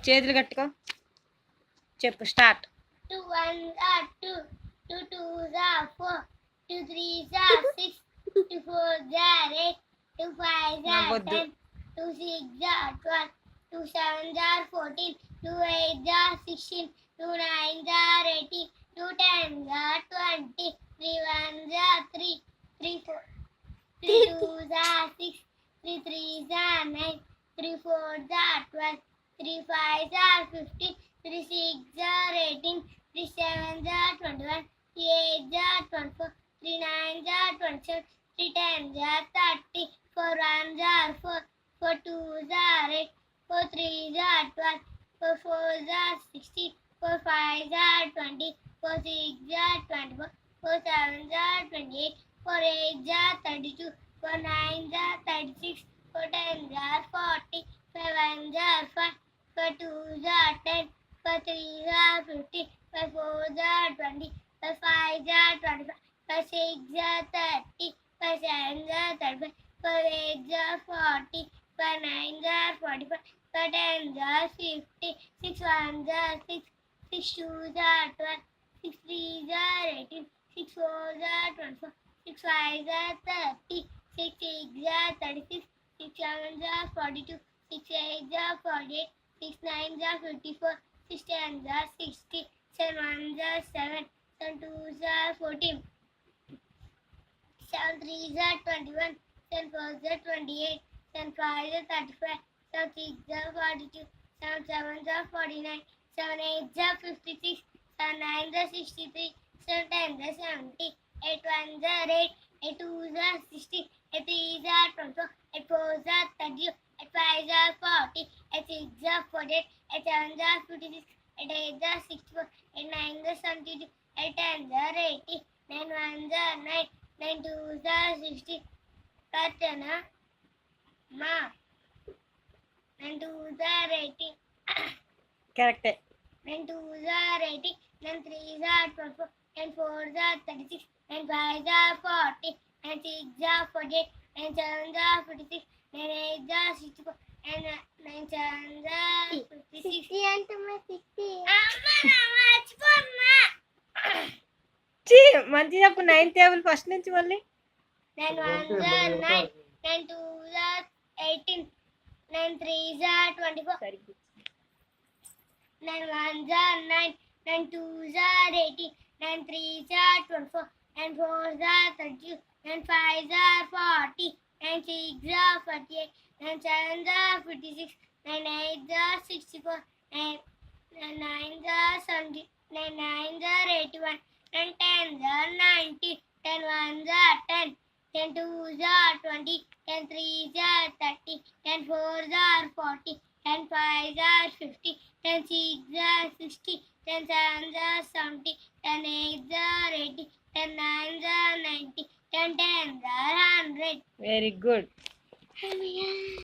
చేతులు గట్టుకో చెప్పు start. 2 1s are 2, 2 2s are 4, 2 3s are 6, 2 4s are 8, 2 5s are 10, 2 6s are 12, 2 7s are 14, 2 8s are 16, 2 9s are 18, 2 10s are 20, 3 1s are 3, 3 4, 3 2s are 6, 3 3s are 9, 3 4s are 12, 3 5s are 15, 3 6s are 18, 3 7s are 21, 3 8s are 24, 3 9s are 27, 3 10s are 30, 4 1s are 4, 4 2s are 8, 4 3s are 12, 4 4s are 16, 4 5s are 20, 4 6s are 24, 4 7s are 28, 4 8s are 32, 4 9s are 36, 4 10s are 40, 5 1s are 5, 4 2s are 10, 4 3s are 50, 5 4s are 20, 5 5s are 25, 5 6s are 30, 5 7s are 35, 5 8s are 40, 5 9s are 45, 5 10s are 50, 6 1s are 6, 6 2s are 12, 6 3s are 18, 6 4s are 24, 6 5s are 30, 6 6s are 36, 6 7s are 42, 6 8s are 48, 6 9s are 54, 6 10s are 60, 7 1s are 7, 7 2s are 14, 7 3s are 21, 7 4s are 28, 7 5s are 35, 7 6s are 42, 7 7s are 49, 7 8s are 56, 7 9s are 63, 7 10s are 70, 8 1s are 8, 8 2s are 60, 8 3s are 24, 8 4s are 30, 8 5s are 40, 8 6s are 48, 8 7s are 56, 8 8s are 64, 8 9s are 72, 8 10s are 80, 9 1s are 9, 9 2s are 60. Katana ma 9 2s are 80. కరెక్టే. 9 2s are 80, 9 3s are 24, 9 4s are 36, 9 5s are 40, 9 6s are 48, 9 7s are 56, 9 8s are 64, 9 7s are 56. 60 అంటున్నా 60. మర్చిపోమ్మా. మంచి చెప్పు. 9 table first నుంచి మళ్ళీ. 9 1s are 9, 9 2s are 18, 9 3s are 24, 9 1s are 9, 9 2s are 18, 9 3s are 24, 9 4s are 32, 9 5s are 40, 9 6s are 48, 9 7s are 56, 9 8s are 64, 9 9s are 70, 9 9s are 81, 9 10s are 90, 10 1s are 10, 10 2s are 20, 10 3s are 30, 10 4s are 40, 10 5s are 50, 10 6s are 60, 10 7s are 70, 10 8s are 80, 10 9s are 90, 10 10s are 100. Very good.